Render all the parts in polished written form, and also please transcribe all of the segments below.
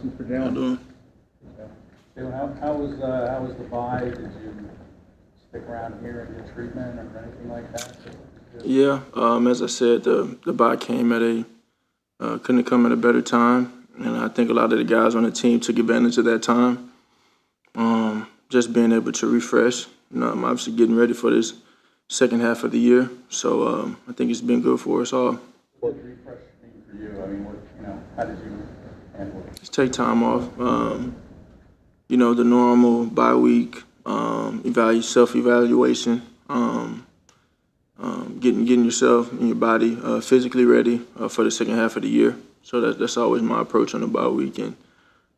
questions for How Jalen? doing? Jalen, how was the bye? Did you stick around here and get treatment or anything like that? Yeah, as I said, the bye came at couldn't have come at a better time, and I think a lot of the guys on the team took advantage of that time. Just being able to refresh. I'm obviously getting ready for this second half of the year, so I think it's been good for us all. What did refresh mean for you? I mean, how did you handle it? Just take time off. The normal bye week, self-evaluation, getting yourself and your body physically ready for the second half of the year. So that's always my approach on the bye week, and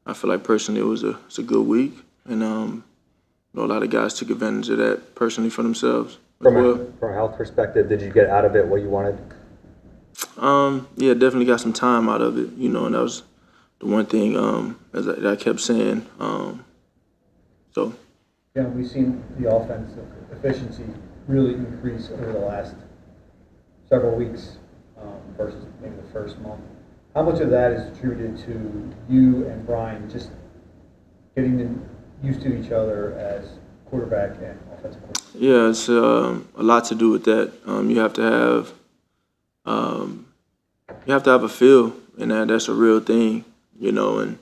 I feel like personally it's a good week, and a lot of guys took advantage of that personally for themselves as well. From a health perspective, did you get out of it what you wanted? Yeah, definitely got some time out of it, and that was the one thing that I kept saying. Yeah, we've seen the offensive efficiency really increase over the last several weeks versus maybe the first month. How much of that is attributed to you and Brian just getting them used to each other as quarterback and offensive coordinator? Yeah, it's a lot to do with that. You have to have a feel, and that's a real thing, and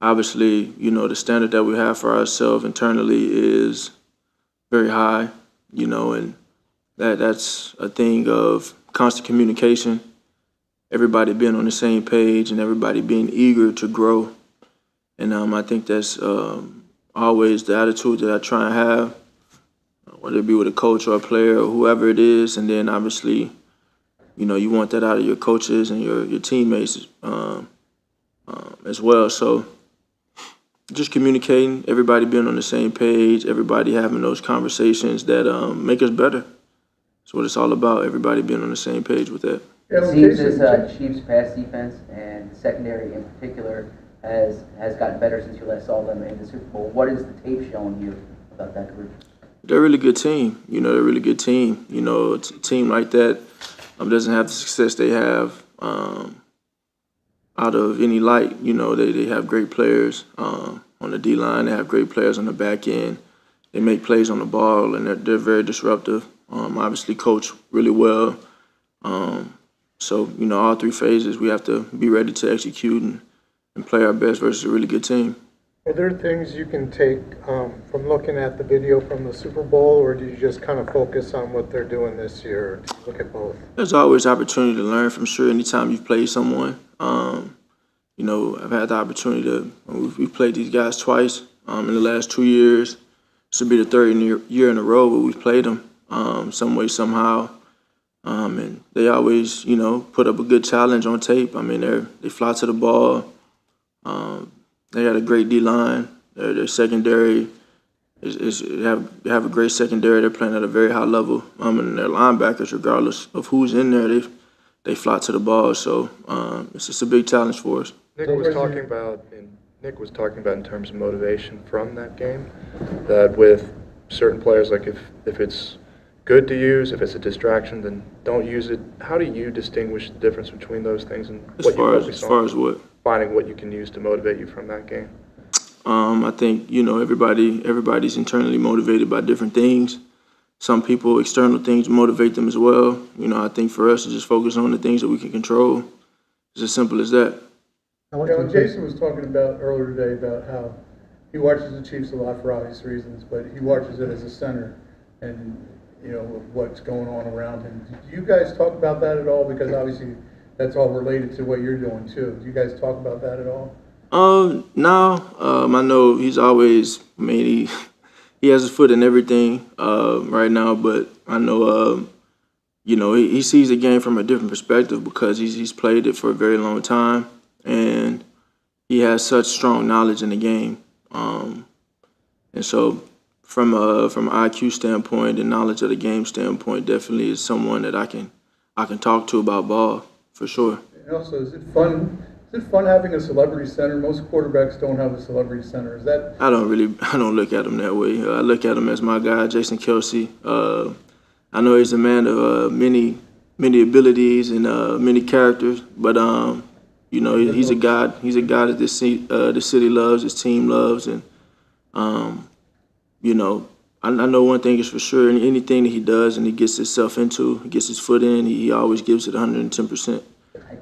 obviously, the standard that we have for ourselves internally is very high, and that's a thing of constant communication, everybody being on the same page and everybody being eager to grow. And I think that's always the attitude that I try and have, whether it be with a coach or a player or whoever it is. And then obviously, you want that out of your coaches and your teammates as well. So just communicating, everybody being on the same page, everybody having those conversations that make us better. That's what it's all about, everybody being on the same page with that. It seems as Chiefs' pass defense and secondary in particular has gotten better since you last saw them in the Super Bowl. What is the tape showing you about that group? They're a really good team. They're a really good team. A team like that doesn't have the success they have out of any light. They have great players on the D-line. They have great players on the back end. They make plays on the ball, and they're very disruptive. Obviously coach really well. So, all three phases, we have to be ready to execute and play our best versus a really good team. Are there things you can take from looking at the video from the Super Bowl, or do you just kind of focus on what they're doing this year? Or do you look at both? There's always opportunity to learn from sure anytime you've played someone. I've had the opportunity we've played these guys twice in the last 2 years. This will be the third year in a row where we've played them some way, somehow. And they always, put up a good challenge on tape. I mean, they fly to the ball. They had a great D-line. Their secondary they have a great secondary. They're playing at a very high level. And their linebackers, regardless of who's in there, they fly to the ball. So it's just a big challenge for us. Nick was talking about in terms of motivation from that game, that with certain players, like if it's good to use, if it's a distraction, then don't use it. How do you distinguish the difference between those things and what you focus on? As far as what? Finding what you can use to motivate you from that game. I think, everybody's internally motivated by different things. Some people, external things motivate them as well. I think for us to just focus on the things that we can control. It's as simple as that. Jason was talking about earlier today about how he watches the Chiefs a lot for obvious reasons, but he watches it as a center and, what's going on around him. Do you guys talk about that at all? Because obviously that's all related to what you're doing too. Do you guys talk about that at all? No. I know he's always, he has his foot in everything right now, but I know, he sees the game from a different perspective because he's played it for a very long time, and he has such strong knowledge in the game. And so from an IQ standpoint and knowledge of the game standpoint, definitely is someone that I can talk to about ball for sure. And also, is it fun having a celebrity center? Most quarterbacks don't have a celebrity center. Is that? I don't look at him that way. I look at him as my guy, Jason Kelce. I know he's a man of many abilities and many characters, but You know, he's a guy. He's a guy that the city loves, his team loves, and you know, I know one thing is for sure. Anything that he does and he gets himself into, he gets his foot in, he always gives it 110%.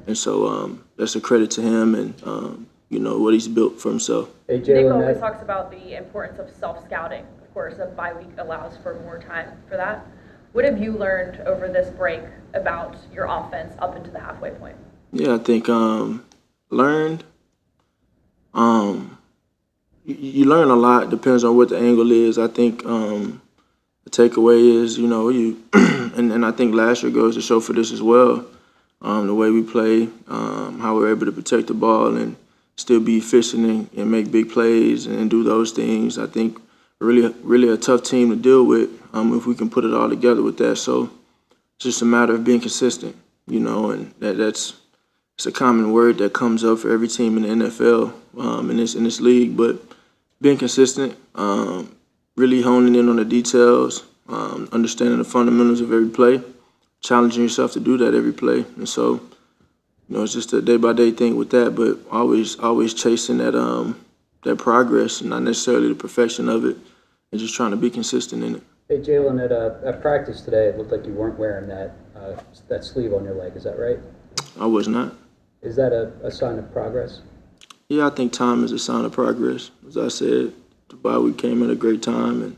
And so that's a credit to him and you know what he's built for himself. Hey, Nick Jalen, always talks about the importance of self-scouting. Of course, a bye week allows for more time for that. What have you learned over this break about your offense up into the halfway point? Yeah, I think learned. You learn a lot. Depends on what the angle is. I think the takeaway is, you know, and I think last year goes to show for this as well. The way we play, how we're able to protect the ball and still be efficient and make big plays and do those things. I think really a tough team to deal with if we can put it all together with that. So it's just a matter of being consistent, you know, and it's a common word that comes up for every team in the NFL in this league. But being consistent, really honing in on the details, understanding the fundamentals of every play, challenging yourself to do that every play. And so, you know, it's just a day-by-day thing with that, but always chasing that progress, not necessarily the perfection of it, and just trying to be consistent in it. Hey, Jalen, at practice today, it looked like you weren't wearing that sleeve on your leg. Is that right? I was not. Is that a sign of progress? Yeah, I think time is a sign of progress. As I said, the bye week came at a great time,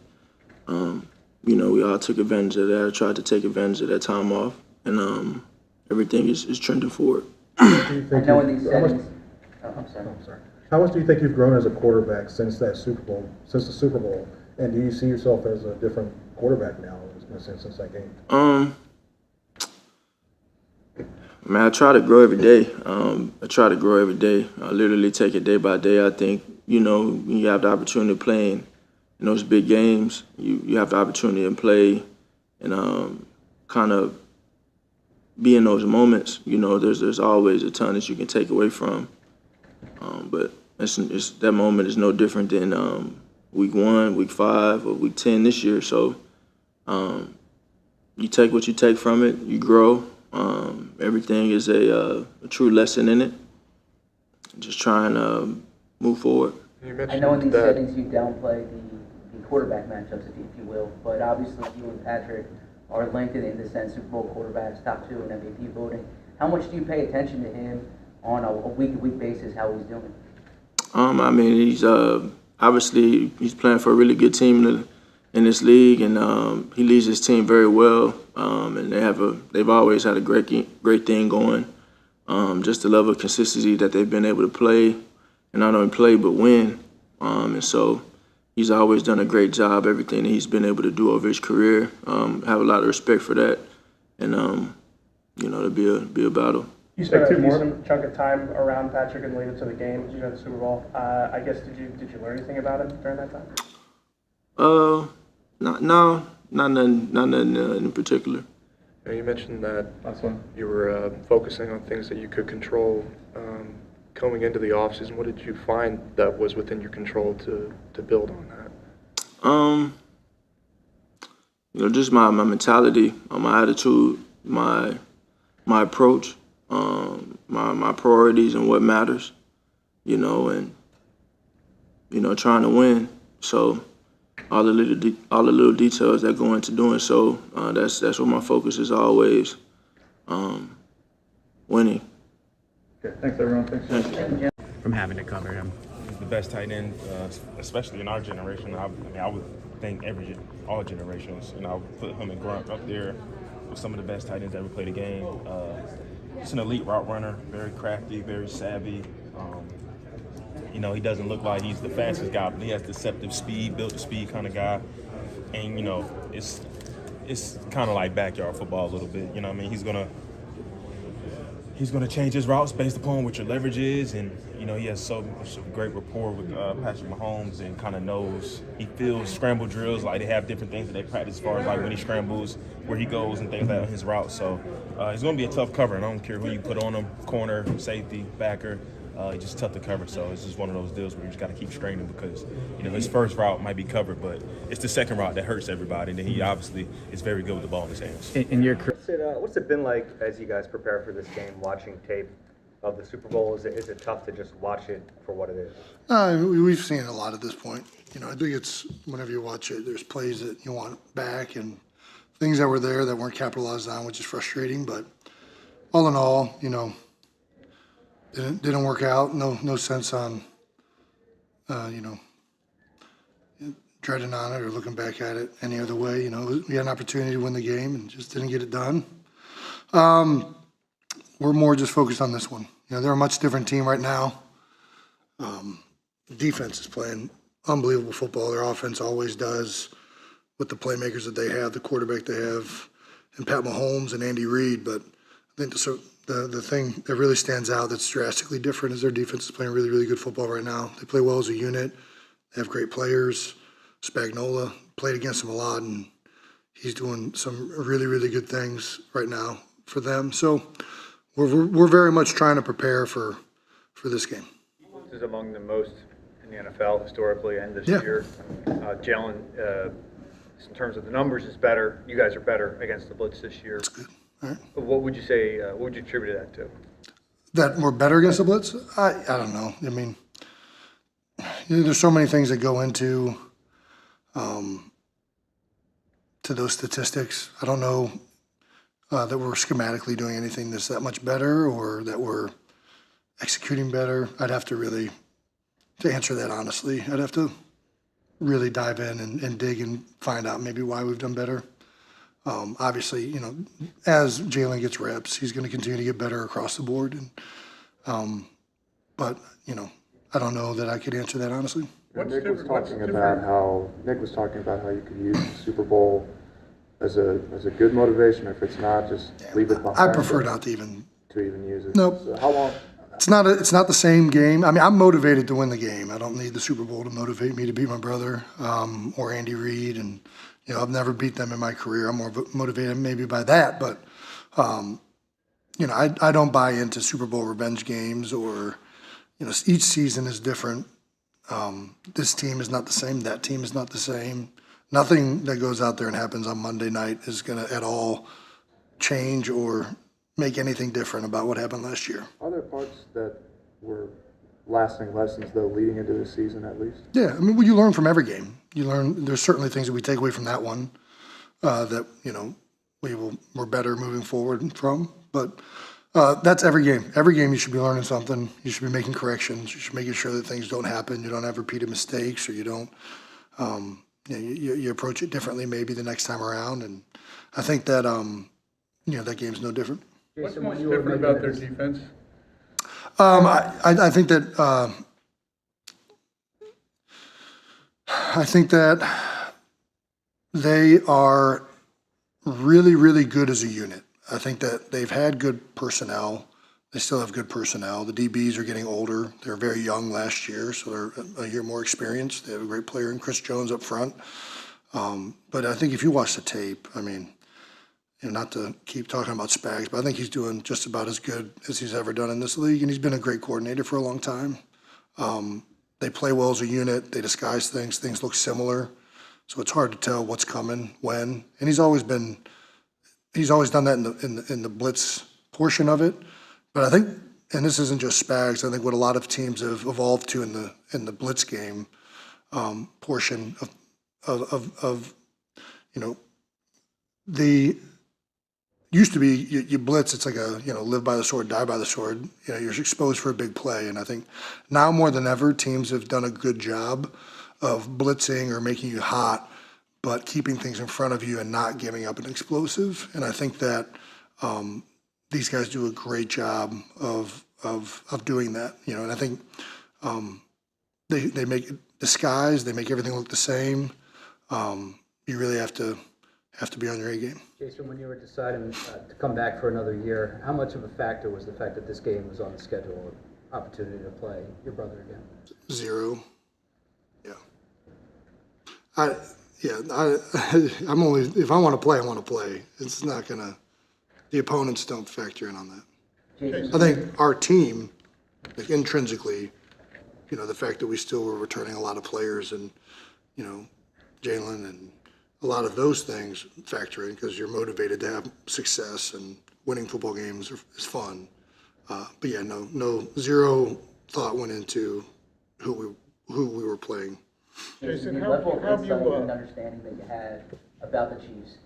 and you know, we all took advantage of that. I tried to take advantage of that time off, and everything is trending forward. Do you think I know in these how much- settings, I'm sorry. I'm sorry. How much do you think you've grown as a quarterback since the Super Bowl? And do you see yourself as a different quarterback now, in a sense, since that game? Man, I try to grow every day. I literally take it day by day. I think, you know, when you have the opportunity to play in those big games, you have the opportunity to play and kind of be in those moments. You know, there's always a ton that you can take away from. But that moment is no different than week 1, week 5, or week 10 this year. So you take what you take from it, you grow. Everything is a true lesson in it. Just trying to move forward. I know in these settings you downplay the quarterback matchups, if you will, but obviously you and Patrick are linked in the sense Super Bowl quarterbacks, top 2 in MVP voting. How much do you pay attention to him on a week-to-week basis, how he's doing? I mean, he's obviously he's playing for a really good team in this league, and he leads his team very well. And they've always had a great thing going. Just the level of consistency that they've been able to play, and not only play but win. And so he's always done a great job. Everything that he's been able to do over his career, have a lot of respect for that, and you know, it'll be a battle. You spent a decent chunk of time around Patrick and leading to the game, you know, the Super Bowl. I guess did you learn anything about him during that time? Not nothing in particular. You mentioned that you were focusing on things that you could control coming into the offseason. What did you find that was within your control to build on that? You know, just my mentality, my attitude, my approach, my priorities and what matters, you know, and you know, trying to win. So all the little details that go into doing so, that's what my focus is always, winning. Okay, thanks everyone. Thanks. From having to cover him. He's the best tight end, especially in our generation. I would think all generations, and I would put him and Grunt up there with some of the best tight ends that ever played a game. Just an elite route runner, very crafty, very savvy. You know, he doesn't look like he's the fastest guy, but he has deceptive speed, built to speed kind of guy. And, you know, it's kind of like backyard football a little bit. You know what I mean? He's gonna change his routes based upon what your leverage is, and you know he has so great rapport with Patrick Mahomes, and kind of knows, he feels scramble drills like they have different things that they practice as far as like when he scrambles, where he goes and things like that on his route. So it's gonna be a tough cover, and I don't care who you put on him, corner, safety, backer. He's just tough to cover, so it's just one of those deals where you just got to keep straining because, you know, his first route might be covered, but it's the second route that hurts everybody, and then he obviously is very good with the ball in his hands. In your career, what's it been like as you guys prepare for this game, watching tape of the Super Bowl? Is it tough to just watch it for what it is? We've seen it a lot at this point. I think it's whenever you watch it, there's plays that you want back and things that were there that weren't capitalized on, which is frustrating. But all in all, didn't work out. No sense on, dreading on it or looking back at it any other way. We had an opportunity to win the game and just didn't get it done. We're more just focused on this one. They're a much different team right now. The defense is playing unbelievable football. Their offense always does with the playmakers that they have, the quarterback they have, and Pat Mahomes and Andy Reid. But I think the thing that really stands out that's drastically different is their defense is playing really, really good football right now. They play well as a unit. They have great players. Spagnuolo played against them a lot, and he's doing some really, really good things right now for them. So we're very much trying to prepare for this game. This is among the most in the NFL historically, and this Yeah. year. Jalen, in terms of the numbers, is better. You guys are better against the blitz this year. That's good. All right. What would you say? What would you attribute that to? That we're better against the blitz? I don't know. I mean, there's so many things that go into to those statistics. I don't know that we're schematically doing anything that's that much better or that we're executing better. I'd have to answer that honestly, I'd have to really dive in and dig and find out maybe why we've done better. Obviously, as Jalen gets reps, he's going to continue to get better across the board. But I don't know that I could answer that honestly. Nick was talking about how you could use the Super Bowl as a good motivation. If it's not, just leave it behind. I prefer not to even use it. Nope. So how long? It's not the same game. I mean, I'm motivated to win the game. I don't need the Super Bowl to motivate me to beat my brother or Andy Reid. And I've never beat them in my career. I'm more motivated maybe by that, but I don't buy into Super Bowl revenge games or each season is different. This team is not the same. That team is not the same. Nothing that goes out there and happens on Monday night is going to at all change or make anything different about what happened last year. Are there parts that were lasting lessons, though, leading into the season at least? Yeah, I mean, you learn from every game. There's certainly things that we take away from that one that, we're better moving forward from. But that's every game. Every game you should be learning something. You should be making corrections. You should be making sure that things don't happen. You don't have repeated mistakes or you don't, you approach it differently maybe the next time around. And I think that, that game's no different. What's most different about their defense? I think that they are really, really good as a unit. I think that they've had good personnel. They still have good personnel. The DBs are getting older. They were very young last year, so they're a year more experienced. They have a great player in Chris Jones up front. But I think if you watch the tape, I mean, not to keep talking about Spags, but I think he's doing just about as good as he's ever done in this league, and he's been a great coordinator for a long time. They play well as a unit. They disguise things. Things look similar, so it's hard to tell what's coming when. And he's always done that in the blitz portion of it. But I think, and this isn't just Spags, I think what a lot of teams have evolved to in the blitz game portion of the. Used to be you blitz, it's like live by the sword, die by the sword. You're exposed for a big play. And I think now more than ever, teams have done a good job of blitzing or making you hot, but keeping things in front of you and not giving up an explosive. And I think that these guys do a great job of doing that. And I think they make it disguised, they make everything look the same. You really have to be on your A game. Jason, when you were deciding to come back for another year, how much of a factor was the fact that this game was on the schedule, an opportunity to play your brother again? 0. Yeah. I'm only, if I want to play, I want to play. It's not gonna, the opponents don't factor in on that. I think our team, like intrinsically, the fact that we still were returning a lot of players and, Jalen and a lot of those things factor in because you're motivated to have success and winning football games is fun. But yeah, zero thought went into who we were playing. Jason, The how level of have you, insight and understanding that you had about the Chiefs,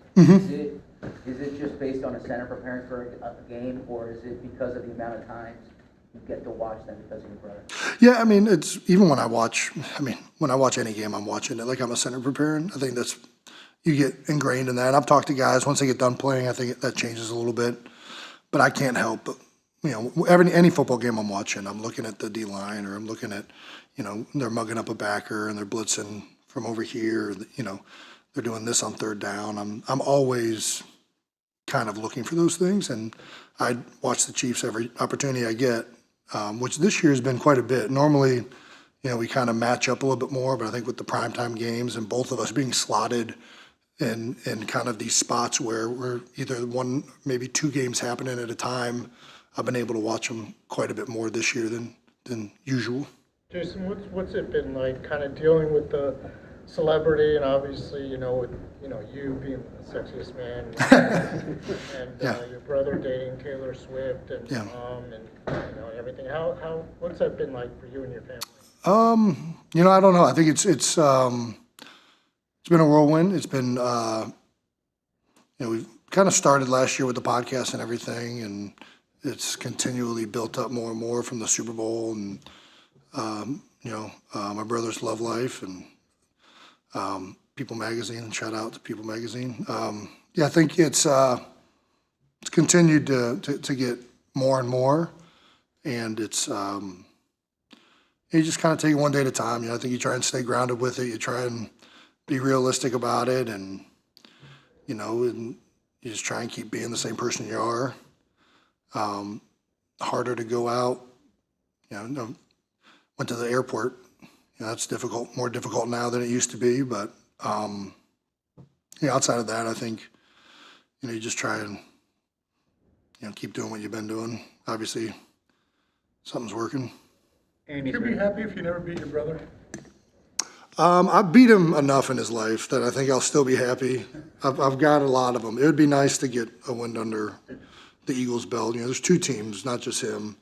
is it just based on a center preparing for a game, or is it because of the amount of times you get to watch them because of your brother? Yeah, I mean, it's even when I watch any game, I'm watching it like I'm a center preparing. I think you get ingrained in that. I've talked to guys, once they get done playing, I think that changes a little bit. But I can't help but, any football game I'm watching, I'm looking at the D-line, or I'm looking at, they're mugging up a backer and they're blitzing from over here, they're doing this on third down. I'm always kind of looking for those things, and I watch the Chiefs every opportunity I get, which this year has been quite a bit. Normally, we kind of match up a little bit more, but I think with the primetime games and both of us being slotted in kind of these spots where we're either one, maybe two games happening at a time, I've been able to watch them quite a bit more this year than usual. Jason, what's it been like kind of dealing with the celebrity and obviously, with, you being the sexiest man and your brother dating Taylor Swift and your mom and, everything. What's that been like for you and your family? I don't know. I think it's been a whirlwind. It's been, we've kind of started last year with the podcast and everything, and it's continually built up more and more from the Super Bowl and, my brother's love life and People Magazine. Shout out to People Magazine. I think it's continued to get more and more, and it's you just kind of take it one day at a time. I think you try and stay grounded with it. You try and be realistic about it, and and you just try and keep being the same person you are. Harder to go out. Went to the airport. That's difficult, more difficult now than it used to be. But outside of that, I think you just try and keep doing what you've been doing. Obviously, something's working. Would you be happy if you never beat your brother? I beat him enough in his life that I think I'll still be happy. I've got a lot of them. It would be nice to get a win under the Eagles' belt. There's two teams, not just him.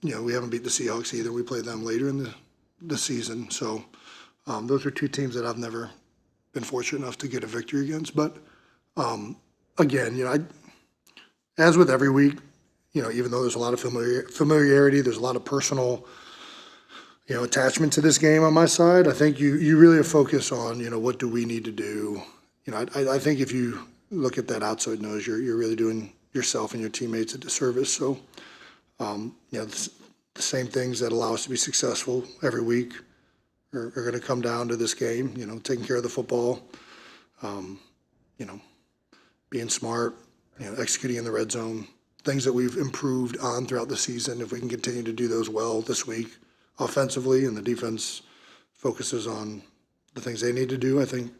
We haven't beat the Seahawks either. We played them later in the season. So those are two teams that I've never been fortunate enough to get a victory against. But again, as with every week, even though there's a lot of familiarity, there's a lot of personal attachment to this game on my side. I think you really focus on, what do we need to do? I think if you look at that outside nose, you're really doing yourself and your teammates a disservice. So, the same things that allow us to be successful every week are going to come down to this game, taking care of the football, being smart, executing in the red zone, things that we've improved on throughout the season. If we can continue to do those well this week, offensively, and the defense focuses on the things they need to do, I think,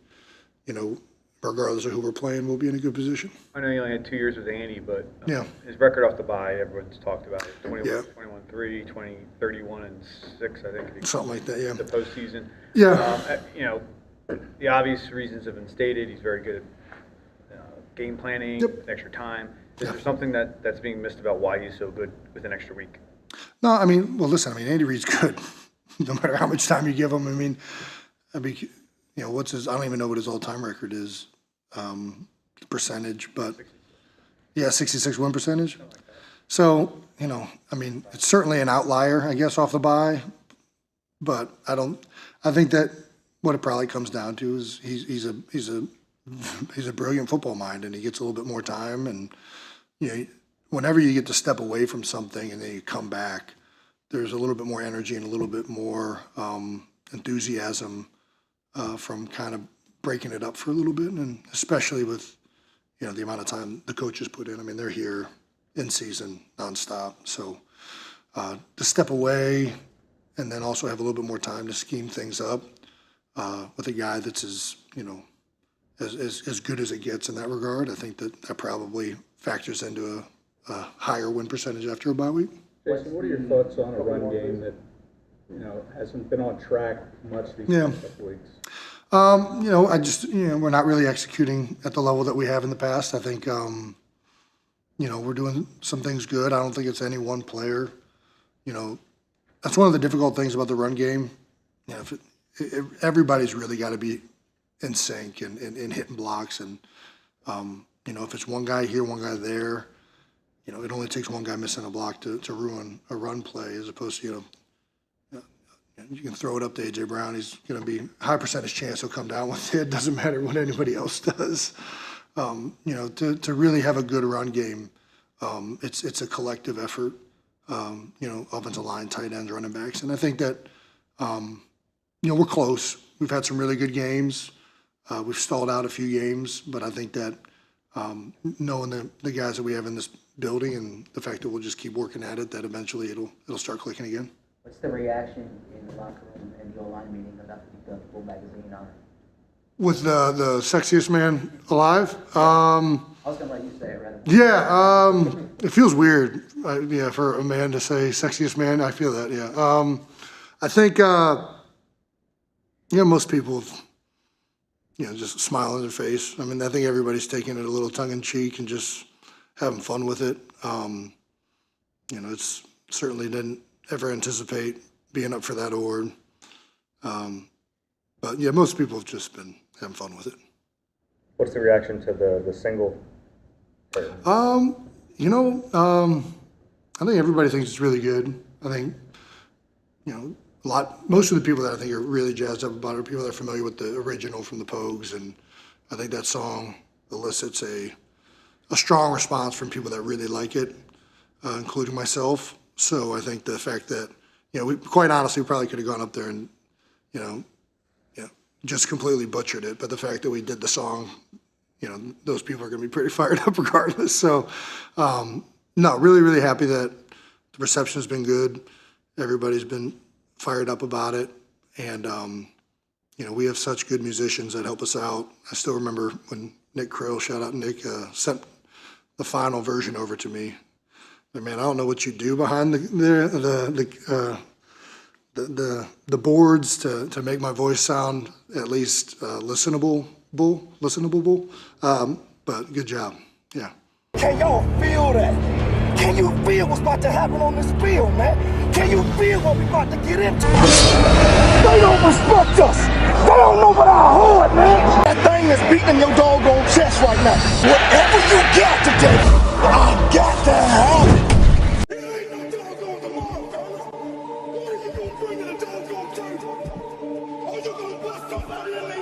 regardless of who we're playing, we'll be in a good position. I know you only had 2 years with Andy, but his record off the bye, everyone's talked about it. 21-3, 31-6, I think. Something like that, yeah. The postseason. Yeah. The obvious reasons have been stated. He's very good at game planning, extra time. Is there something that's being missed about why he's so good with an extra week? No, listen, Andy Reid's good. No matter how much time you give him. What's his? I don't even know what his all-time record is, percentage, but 66 win percentage. So it's certainly an outlier, I guess, off the bye. But I think that what it probably comes down to is he's a brilliant football mind, and he gets a little bit more time, and whenever you get to step away from something and then you come back, there's a little bit more energy and a little bit more enthusiasm from kind of breaking it up for a little bit, and especially with the amount of time the coaches put in. They're here in season nonstop, so to step away and then also have a little bit more time to scheme things up with a guy that's as good as it gets in that regard, I think that probably factors into a higher win percentage after a bye week. Jason, what are your thoughts on a run game that hasn't been on track much these past couple weeks? I just we're not really executing at the level that we have in the past. I think we're doing some things good. I don't think it's any one player. That's one of the difficult things about the run game. Everybody's really got to be in sync and hitting blocks. And, if it's one guy here, one guy there, it only takes one guy missing a block to ruin a run play, as opposed to, you can throw it up to A.J. Brown. He's going to be high percentage chance he'll come down with it. Doesn't matter what anybody else does. To really have a good run game, it's a collective effort. Offensive line, tight ends, running backs. And I think that, we're close. We've had some really good games. We've stalled out a few games, but I think that knowing the guys that we have in this building and the fact that we'll just keep working at it, that eventually it'll start clicking again. What's the reaction in the locker room and the O-line meeting about the Bull magazine on? With the sexiest man alive? I was going to let you say it rather. Yeah, it feels weird, for a man to say sexiest man. I feel that, yeah. I think, most people have, just smile on their face. I mean, I think everybody's taking it a little tongue-in-cheek and just having fun with it. It's certainly didn't ever anticipate being up for that award. But, most people have just been having fun with it. What's the reaction to the single? I think everybody thinks it's really good. I think, most of the people that I think are really jazzed up about it are people that are familiar with the original from the Pogues, and I think that song elicits a strong response from people that really like it, including myself. So I think the fact that, we quite honestly probably could have gone up there and, just completely butchered it, but the fact that we did the song, those people are going to be pretty fired up regardless. So, no, really, really happy that the reception has been good. Everybody's been fired up about it. And, we have such good musicians that help us out. I still remember when Nick Krill, shout out Nick, sent the final version over to me. But man, I don't know what you do behind the boards to make my voice sound at least listenable. But good job. Yeah. Can y'all feel that? Can you feel what's about to happen on this field, man? Can you feel what we about to get into? They don't respect us. They don't know about our heart, man. That thing that's beating your doggone chest right now. Whatever you got today, I got to have it. What are you gonna bring to the doggone table? Are you gonna bust somebody in the